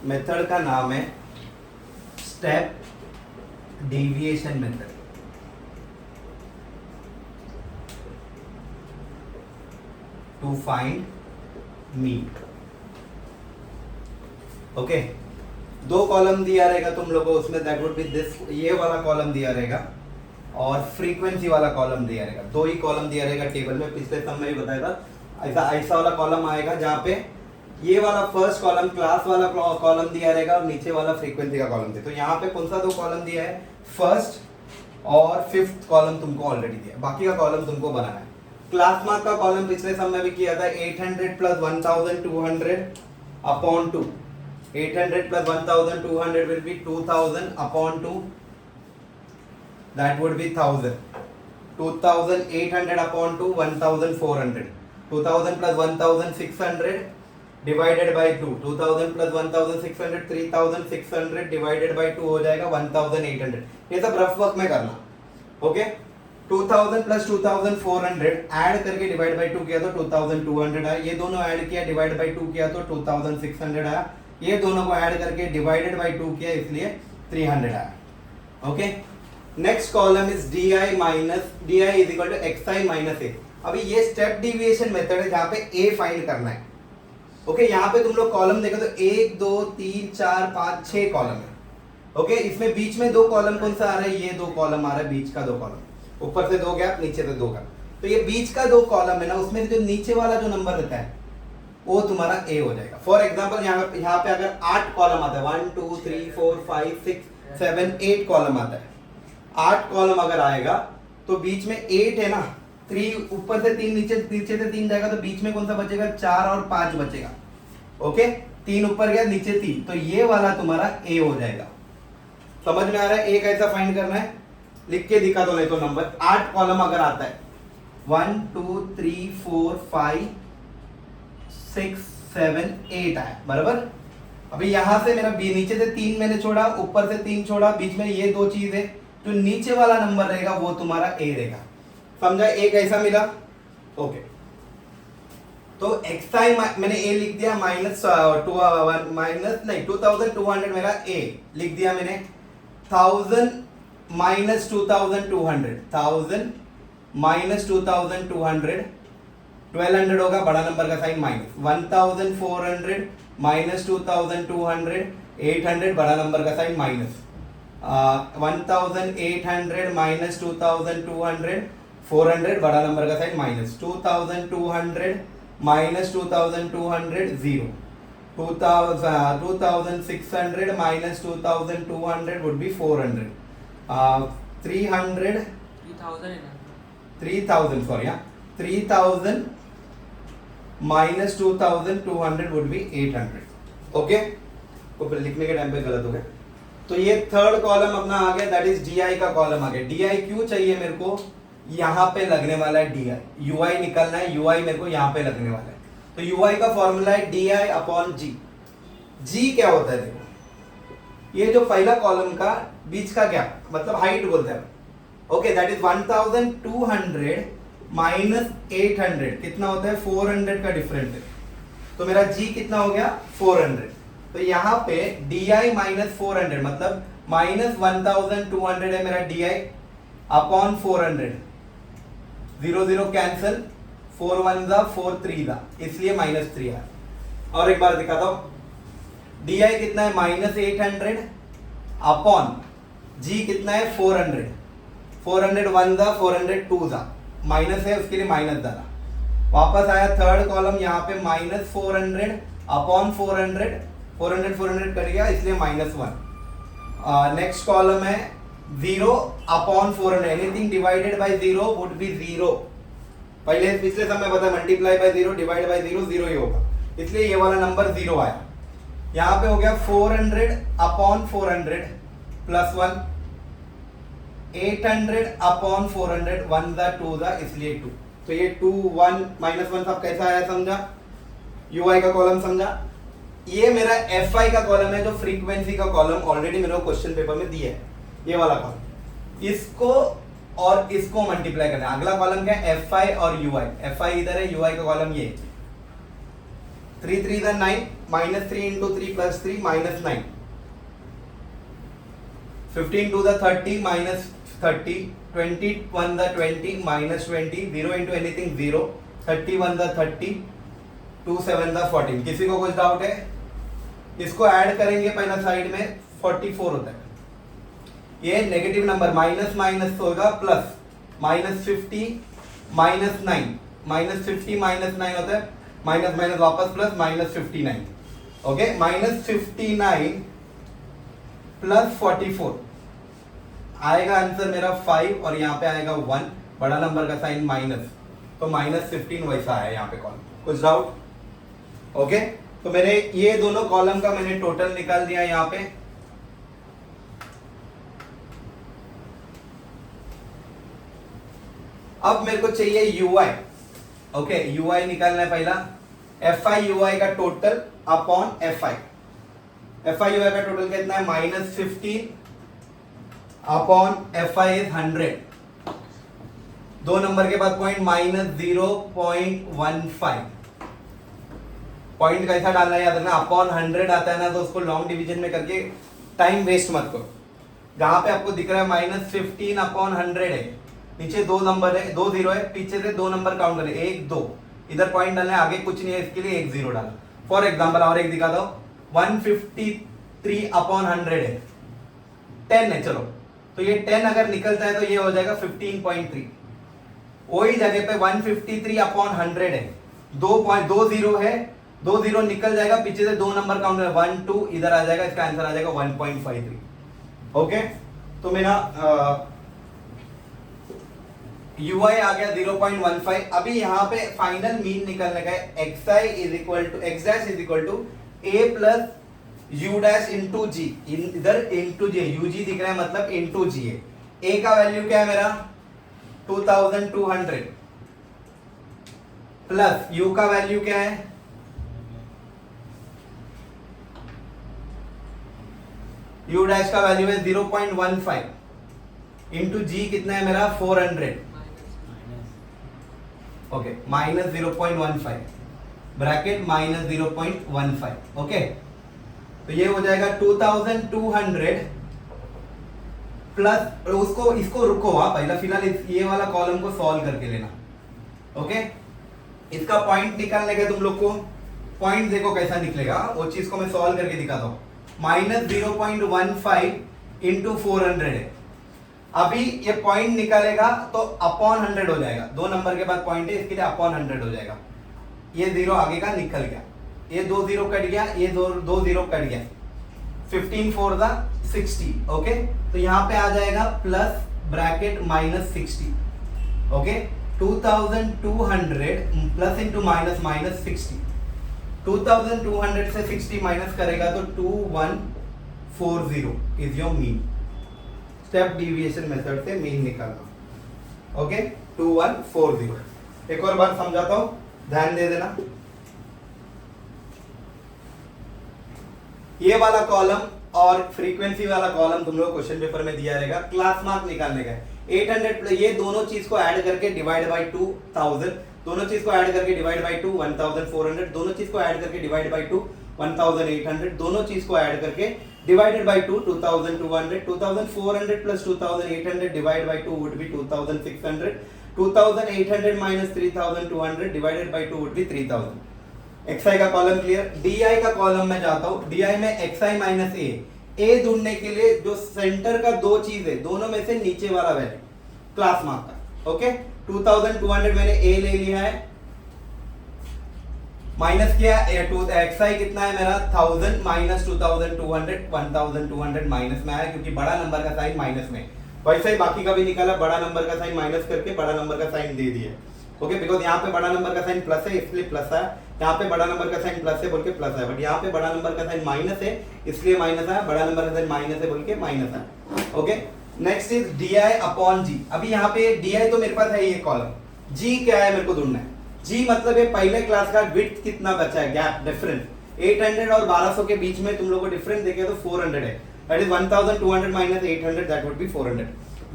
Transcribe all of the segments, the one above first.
Method का नाम है step deviation method. To find mean. Okay, दो कॉलम दिया रहेगा तुम लोगों को उसमें, दैट वुड बी दिस, ये वाला कॉलम दिया रहेगा और फ्रीक्वेंसी वाला कॉलम दिया रहेगा। दो ही कॉलम दिया रहेगा टेबल में, पिछले सब में भी बताया था। ऐसा ऐसा वाला कॉलम आएगा जहाँ पे ये वाला फर्स्ट कॉलम क्लास वाला कॉलम दिया रहेगा और नीचे वाला फ्रीक्वेंसी का कॉलम दिया। तो यहाँ पे कौन सा दो कॉलम दिया है, फर्स्ट और फिफ्थ कॉलम तुमको ऑलरेडी दिया, बाकी का कॉलम तुमको बनाना है। क्लास मार्क का कॉलम पिछले सब में भी किया था, 800 plus 1200 upon 2। 800 plus 1200 will be 2000 upon 2, that would be 1000. 2800 upon 2, 1400. 2000 plus 1600 divided by 2. 2000 plus 1600, 3600 divided by 2 हो जाएगा 1800। ये सब रफ वर्क में करना, ओके। 2000 प्लस 2400 ऐड करके डिवाइड बाई 2 किया तो 2200 आया। ये दोनों ऐड किया डिवाइड बाई 2 किया तो 2600 आया। ये दोनों को ऐड करके डिवाइडेड बाई 2 किया इसलिए 300 आया, okay. Next column is di minus di is equal to xi minus a। अभी ये स्टेप डिविएशन मेथड है जहां पे a फाइंड करना है, ओके। यहाँ पे तुम लोग कॉलम देखो तो 1 2 3 4 5 6 कॉलम है, ओके। इसमें बीच में दो कॉलम कौन सा आ रहा है, ये दो कॉलम आ रहा है, बीच का दो कॉलम, ऊपर से दो गैप नीचे से दो गैप। तो ये बीच का दो कॉलम है ना, उसमें जो नीचे वाला जो नंबर रहता है वो तुम्हारा ए हो जाएगा। फॉर एग्जाम्पल यहाँ पे अगर 8 कॉलम आता है, 1 2 3 4 5 6 7 8 कॉलम आता है, 8 कॉलम अगर आएगा तो बीच में 8 है ना, 3 ऊपर से 3 नीचे से 3 जाएगा तो बीच में कौन सा बचेगा, 4 और 5 बचेगा, ओके। 3 ऊपर गया नीचे 3, तो ये वाला तुम्हारा ए हो जाएगा। समझ में आ रहा है ए कैसा फाइंड करना है, लिख के दिखा दो नहीं तो नंबर। 8 कॉलम अगर आता है, 1 2 3 4 5 6 7 8 आया, बराबर। अभी यहां से मेरा बी, नीचे से 3 मैंने छोड़ा, ऊपर से 3 छोड़ा, बीच में ये दो चीज है, तो नीचे वाला नंबर रहेगा वो तुम्हारा ए रहेगा। समझा, ए कैसा मिला, ओके। तो xi मैंने ए लिख दिया, माइनस 2200 मेरा ए लिख दिया मैंने। 1000 माइनस 2200, 1000 माइनस 2200, 1200 होगा, बड़ा नंबर का साइन माइनस। 1400 माइनस 2200, 800 बड़ा नंबर का साइन माइनस। 1800 माइनस 2200, 400 बड़ा नंबर का sign minus. 2200 minus 2200 0। 2600 minus 2200 would be 400. 3000 minus 2200 would be 800, okay. तो फिर लिखने के टाइम पे गलत हो गया। तो ये थर्ड कॉलम अपना आ गया, दैट इज डी का कॉलम आ गया। डी क्यों चाहिए मेरे को, यहाँ पे लगने वाला है डी आई, यू आई निकलना है, यू आई मेरे को यहाँ पे लगने वाला है। तो यू आई का फॉर्मूला है डी आई अपॉन जी। जी क्या होता है, देखो ये जो पहला कॉलम का बीच का क्या मतलब हाइट बोलते हैं, ओके। दैट इज 1200 माइनस 800 कितना होता है, 400 का डिफरेंस है। तो मेरा जी कितना हो गया, 400। तो यहाँ पे डी आई माइनस 400 मतलब माइनस 1200 है मेरा डी आई अपॉन 400। 0 0 कैंसिल, 4 1 जा 4 3 जा, इसलिए माइनस 3 है। और एक बार दिखाता हूं, डी आई कितना है माइनस 800 अपॉन जी कितना है 400। 400 1 जा 400 2 जा, माइनस है उसके लिए माइनस डाला। वापस आया थर्ड कॉलम, यहाँ पे माइनस 400 अपॉन 400, 400 कर गया इसलिए माइनस 1। नेक्स्ट कॉलम है 0 upon 400, anything divided by 0 would be 0। पहले पिछले समय बता मल्टीप्लाई बाय 0 डिवाइड बाय 0 0 ही होगा, इसलिए ये वाला नंबर 0 आया। यहाँ पे हो गया 400 अपॉन 400 प्लस 1, 800 अपॉन 400, 1 दा 2 दा इसलिए 2। तो ये 2 1 माइनस 1 सब कैसा आया समझा, यू आई का कॉलम समझा। ये मेरा एफ आई का कॉलम है, जो फ्रीक्वेंसी का कॉलम ऑलरेडी मेरे को क्वेश्चन पेपर में दिया है, ये वाला कॉलम। इसको और इसको मल्टीप्लाई करना है। अगला कॉलम क्या है, एफ आई और यू आई। एफ आई इधर है, यू आई का कॉलम ये। 3 3 the 9, minus 3 into 3 plus 3 minus 9. 15 to the 30 minus 30. 21 the 20 minus 20. 0 into anything 0. 31 the 30. 2 7 the 14. किसी को कुछ डाउट है? इसको ऐड करेंगे पहला साइड में 44 होता है. ये नेगेटिव नंबर माइनस माइनस होगा plus. Minus 50 minus 9. Minus 50 minus 9 होता है. माइनस माइनस वापस plus minus 59. Okay, minus 59 plus 44 आएगा आंसर मेरा 5 और यहाँ पे आएगा 1. बड़ा नंबर का साइन माइनस, तो माइनस 15 वैसा है यहाँ पे कॉलम. कुछ डाउट? ओके, तो मैंने ये दोनों कॉलम का मैंने टोटल निकाल दिया यहाँ पे. अब मेरे को चाहिए यूआई. ओके, यूआई निकालना है पहला. एफआई यूआई का total upon FI. FI UI का टोटल कितना है? Minus 15 upon FI is 100. दो नंबर के बाद पॉइंट माइनस 0.15. पॉइंट कैसा डालना है याद रखना. अपॉन 100 आता है ना, तो उसको लॉन्ग डिवीजन में करके टाइम वेस्ट मत करो. जहां पे आपको दिख रहा है माइनस 15 अपॉन 100 है, नीचे दो नंबर है, 2 जीरो है, पीछे से 2 नंबर काउंट करें, 1 2. इधर पॉइंट डालना है, आगे कुछ नहीं है, इसके लिए 1 0 डाला. फॉर एग्जाम्पल और एक दिखा दो. 153 अपॉन 100 है, 10 है. चलो, तो ये 10 अगर निकलता है तो ये हो जाएगा 15.3. वही जगह पे 153 अपॉन 100 है, 2 जीरो है, 2 जीरो निकल जाएगा, पीछे से 2 नंबर काउंट है, 1 2 इधर आ जाएगा. इसका आंसर आ जाएगा 1.53. ओके, तो मेरा ui आ गया 0.15. अभी यहाँ पे फाइनल मीन निकलने का है. xi is equal to x dash is equal to a plus u dash into G. इधर इंटू जी, ug दिख रहा है मतलब इंटू जी है. a का वैल्यू क्या है मेरा? 2200 प्लस u का वैल्यू क्या है? u डैश का वैल्यू है 0.15 इंटू जी कितना है मेरा? 400. Okay, minus 0.15 bracket minus 0.15. Okay, तो ये हो जाएगा 2200 प्लस उसको, इसको रुको पहला फिलहाल ये वाला कॉलम को सॉल्व करके लेना. ओके, इसका पॉइंट निकालने का तुम लोग को पॉइंट देखो कैसा निकलेगा, वो चीज को मैं सॉल्व करके दिखाता हूं. माइनस 0.15 इंटू 400 है. अभी ये पॉइंट निकालेगा तो अपॉन 100 हो जाएगा. 2 नंबर के बाद पॉइंट है, इसके लिए अपॉन 100 हो जाएगा. ये जीरो आगे का निकल गया, ये 2 जीरो कट गया, ये 2 जीरो कट गया. 15 4 द 60. ओके, तो यहाँ पे आ जाएगा plus bracket minus 60. Okay, 2200 plus into minus minus 60. 2200 से 60 माइनस करेगा तो 2140 is your mean. Step deviation method से मीन निकालना. ओके, 2140. एक और बार समझाता हूं, ध्यान दे देना. ये वाला कॉलम और फ्रीक्वेंसी वाला कॉलम तुम लोग क्वेश्चन पेपर में दिया रहेगा. क्लास मार्क निकालने का 800 ये दोनों चीज को ऐड करके डिवाइड बाय 2000, दोनों चीज को ऐड करके डिवाइड बाय 2 1400, दोनों चीज को ऐड करके डिवाइड बाय 2 1800, दोनों चीज को ऐड करके divided by 2 2200. 2400 plus 2800 divided by 2 would be 2600. 2800 minus 3200 divided by 2 would be 3000. xi का कॉलम क्लियर. di का कॉलम में जाता हूं. di में xi minus a ढूंढने के लिए जो सेंटर का दो चीज है, दोनों में से नीचे वाला वैल्यू क्लास मार्क का. ओके, 2200 मैंने a ले लिया है, माइनस किया. xi कितना है मेरा? 1000 माइनस 2200 1200 माइनस में आया क्योंकि बड़ा नंबर का साइन माइनस में. वैसे ही बाकी का भी निकाला, बड़ा नंबर का साइन माइनस करके बड़ा नंबर का साइन दे दिया. ओके, बिकॉज यहाँ पे बड़ा नंबर का साइन प्लस है इसलिए प्लस है, यहाँ पे बड़ा नंबर का साइन प्लस है बोल के प्लस है, बट यहाँ पे बड़ा नंबर का साइन माइनस है इसलिए माइनस है, बड़ा नंबर का साइन माइनस है बोल के माइनस है. Okay, next is D I upon G. अभी यहाँ पे डी आई तो मेरे पास है ये कॉलम, जी क्या है मेरे को ढूंढना है. जी मतलब ये पहले क्लास का विड्थ कितना बचा है, गैप डिफरेंस. 800 और 1200 के बीच में तुम लोग को डिफरेंस देखे तो 400 है. That is 1200 minus 800 that would be 400.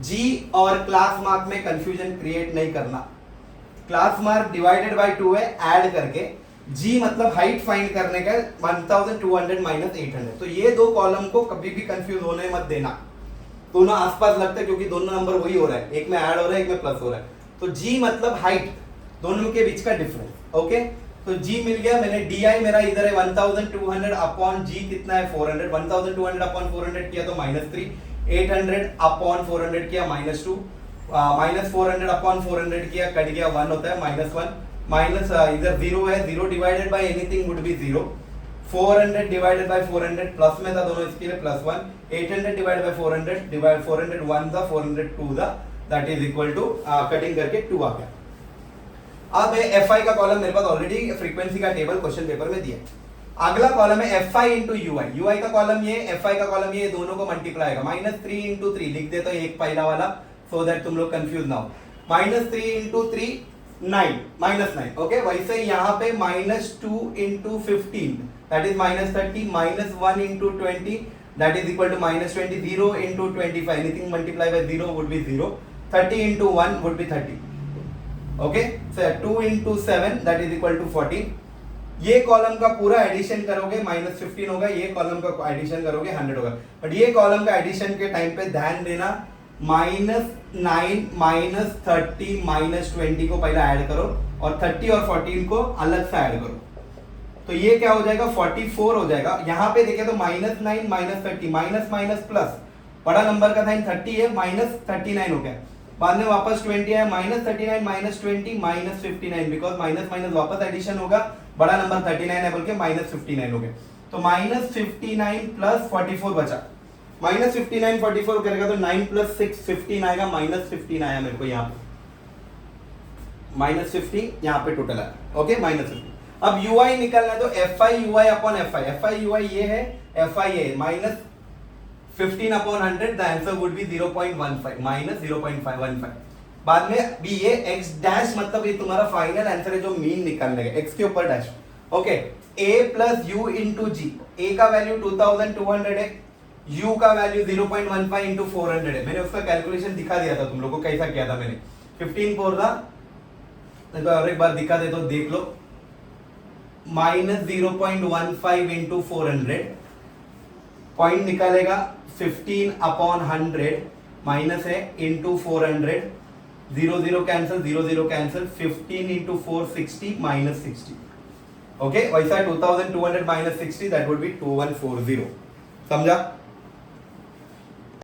जी और क्लास मार्क में कंफ्यूजन क्रिएट नहीं करना. क्लास मार्क डिवाइडेड बाय 2 है, ऐड करके जी मतलब हाइट फाइंड करने का 1200 माइनस 800। तो ये दो कॉलम को कभी भी कंफ्यूज होने मत देना, दोनों आसपास लगता है क्योंकि दोनों नंबर वही हो रहा है, एक में ऐड हो रहा है एक में प्लस हो रहा है। तो जी मतलब हाइट, दोनों के बीच का डिफरेंस। ओके, तो जी मिल गया, मैंने डी आई मेरा इधर है 1200 अपॉन जी कितना है 400, 1200 अपॉन 400 किया तो -3, 800 अपॉन 400 किया -2, -400 अपॉन 400 किया कट गया 1 होता है -1, माइनस इधर 0 है, 0 divided by anything would be 0, 400 divided by 400 plus में था दोनों इसके लिए +1, 800 डिवाइडेड बाय 400 डिवाइड 400 1 था 400 2 था, that is equal to cutting करके 2 आ गया। अब एफ आई का कॉलम मेरे पास ऑलरेडी फ्रीक्वेंसी का टेबल क्वेश्चन पेपर में दिया। अगला कॉलम है F I into U I, U I का कॉलम ये, एफ आई का कॉलम ये, दोनों को मल्टीप्लाई आएगा। -3 इंटू 3 लिख देता हूं एक पहला वाला, सो दैट तुम लोग कंफ्यूज ना हो। -3 इंटू 3 9, -9। ओके, वैसे यहाँ पे -2 into 15 that is -30, -1 into 20 that is equal to -20, 0 into 25 anything multiply by 0 would be 0, 30 into 1 would be 30। Okay, so 2 into 7 that is equal to 14। ये कॉलम का पूरा एडिशन करोगे -15 होगा, ये कॉलम का एडिशन करोगे 100 होगा। बट ये कॉलम का एडिशन के टाइम पे ध्यान देना, -9 -30 -20 को पहले ऐड करो और 30 और 14 को अलग से ऐड करो, तो ये क्या हो जाएगा 44 हो जाएगा। यहाँ पे देखे तो -9 -30 माइनस माइनस प्लस, बड़ा नंबर का साइन 30 है, -39 हो गया, बाद में वापस 20 है, -39 -20 -59, बिकॉज माइनस माइनस वापस एडिशन होगा, बड़ा नंबर 39 है बोल के -59 हो गया। तो -59 प्लस 44 बचा, -59 44 करेगा तो 9 + 6 15 आएगा, -15 आया मेरे को यहाँ पे, -15 यहाँ पे टोटल है। ओके, -15। अब यू आई निकालना है तो F I U I upon F I, F I U I ये है, एफ आई ये -15 upon 100, the answer would be 0.15 -0.515। बाद में भी ये x डैश मतलब ये तुम्हारा फाइनल आंसर है जो मीन निकालने का, x के ऊपर dash. Okay, a plus u into g, a का वैल्यू 2200 है, u का वैल्यू 0.15 इंटू 400 है। मैंने उसका कैलकुलेशन दिखा दिया था तुम लोगों को, कैसा किया था मैंने, 15 4 था, तो और एक बार दिखा दे तो देख लो, -0.15 इंटू 400, पॉइंट निकालेगा 15 अपॉन 100 माइनस है into 400, 0 0 cancel, 0 0 cancel, 15 into 4 60 -60। Okay, वैसा 2200 -60 दैट वुड बी 2140। समझा?